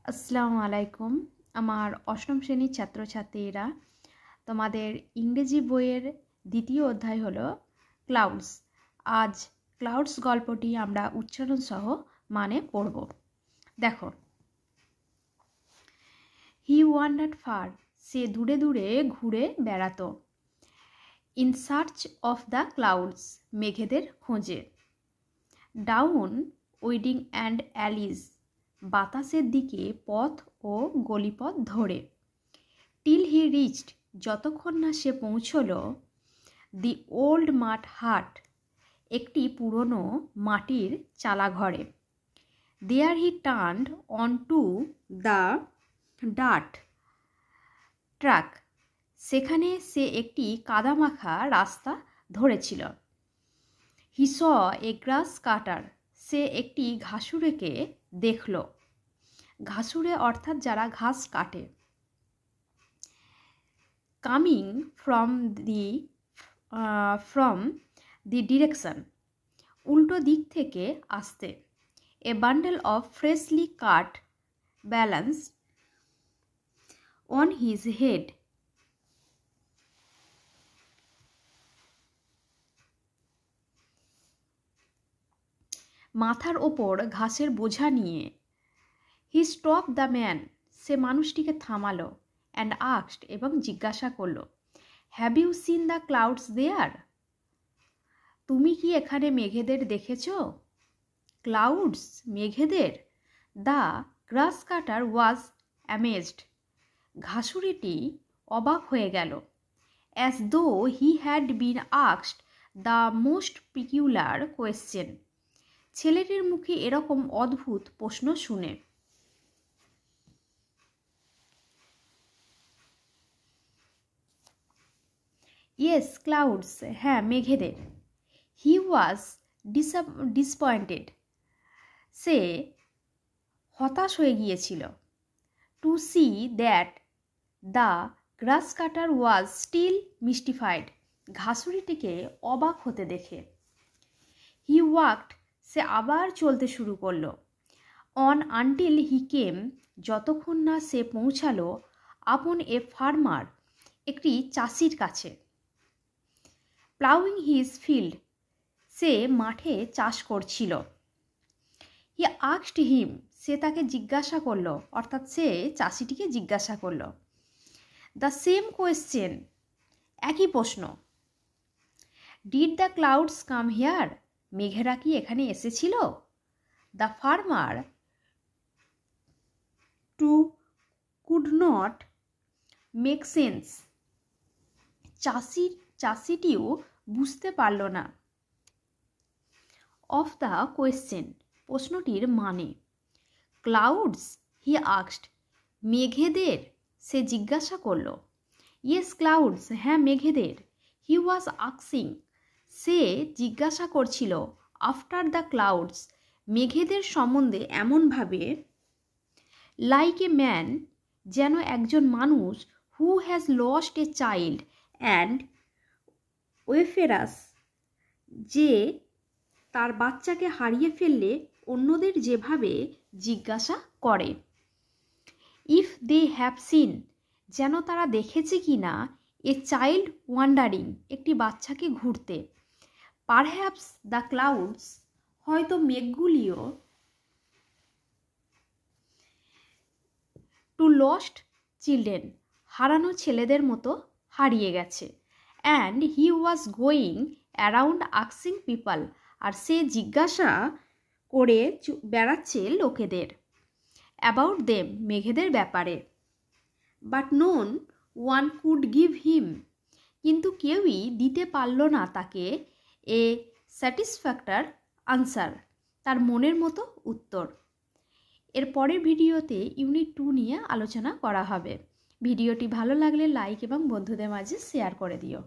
আসসালামু আলাইকুম। আমার অষ্টম শ্রেণীর ছাত্রছাত্রীরা, তোমাদের ইংরেজি বইয়ের দ্বিতীয় অধ্যায় হলো ক্লাউডস। আজ ক্লাউডস গল্পটি আমরা উচ্চারণ সহ মানে পড়ব। দেখো, হি ওয়ান্ডার্ড ফার, সে দূরে দূরে ঘুরে বেড়াতো। In search of the clouds, মেঘেদের খোঁজে। ডাউন উইডিং অ্যান্ড অ্যালিজ, বাতাসের দিকে পথ ও গলিপথ ধরে। টিল হি রিচড, যতক্ষণ না সে পৌঁছল দি ওল্ড মাঠ হাট, একটি পুরনো মাটির চালাঘরে। There he turned on to the dirt track, সেখানে সে একটি কাদামাখা রাস্তা ধরেছিল। হি স এ গ্রাস কাটার, সে একটি ঘাসুরেকে দেখল। ঘাসুরে অর্থাৎ যারা ঘাস কাটে। কামিং ফ্রম দি ডিরেকশন, উল্টো দিক থেকে আসতে। A bundle of freshly cut balance on his head, মাথার ওপর ঘাসের বোঝা নিয়ে। হি স্টপ দ্য ম্যান, সে মানুষটিকে থামালো। অ্যান্ড আস্কড, এবং জিজ্ঞাসা করল, have you seen the clouds there, তুমি কি এখানে মেঘেদের দেখেছ? ক্লাউডস, মেঘেদের। The grass cutter was amazed, ঘাসুরিটি অবাক হয়ে গেল। As though he had been asked the most peculiar question, ছেলেটির মুখে এরকম অদ্ভুত প্রশ্ন শুনে। ইয়েস ক্লাউডস, হ্যাঁ মেঘেদের। হি ওয়াজ ডিসঅ্যাপয়েন্টেড, সে হতাশ হয়ে গিয়েছিল। To see that the grass cutter was still mystified, ঘাসুরিটিকে অবাক হতে দেখে। হি ওয়াকড, সে আবার চলতে শুরু করলো। অন আনটিল হি কেম, যতক্ষণ না সে পৌঁছালো আপন এ ফার্মার, একটি চাষির কাছে। প্লাউইং হিজ ফিল্ড, সে মাঠে চাষ করছিল। হি আস্কড হিম, সে তাকে জিজ্ঞাসা করলো, অর্থাৎ সে চাষিটিকে জিজ্ঞাসা করলো। দ্য সেম কোয়েশ্চেন, একই প্রশ্ন। Did the clouds come here, মেঘেরা কি এখানে এসেছিল? The farmer too could not make sense, চাষিটিও বুঝতে পারল না। অফ দ্য কোয়েশ্চেন, প্রশ্নটির মানে। ক্লাউডস, হি আস্কড, মেঘেদের, সে জিজ্ঞাসা করল। ইয়েস ক্লাউডস, হ্যাঁ মেঘেদের। হি ওয়াজ আস্কিং, সে জিজ্ঞাসা করছিল। আফটার দ্য ক্লাউডস, মেঘেদের সম্বন্ধে এমনভাবে। লাইক এ ম্যান, যেন একজন মানুষ। Who has lost a child and wayfarers, যে তার বাচ্চাকে হারিয়ে ফেললে অন্যদের যেভাবে জিজ্ঞাসা করে। ইফ দে হ্যাভ সিন, যেন তারা দেখেছে কি না। এ চাইল্ড ওয়ান্ডারিং, একটি বাচ্চাকে ঘুরতে। পারহ্যাপস দ্য ক্লাউডস, হয়তো মেঘগুলিও। টু লস্ট চিলড্রেন, হারানো ছেলেদের মতো হারিয়ে গেছে। And he was going around asking people, আর সে জিজ্ঞাসা করে বেড়াচ্ছে লোকেদের। অ্যাবাউট দেম, মেঘেদের ব্যাপারে। But none one could give him, কিন্তু কেউই দিতে পারল না তাকে এ স্যাটিসফ্যাক্টর আনসার, তার মনের মতো উত্তর। এর পরের ভিডিওতে ইউনিট 2 নিয়ে আলোচনা করা হবে। ভিডিওটি ভালো লাগলে লাইক এবং বন্ধুদের মাঝে শেয়ার করে দিও।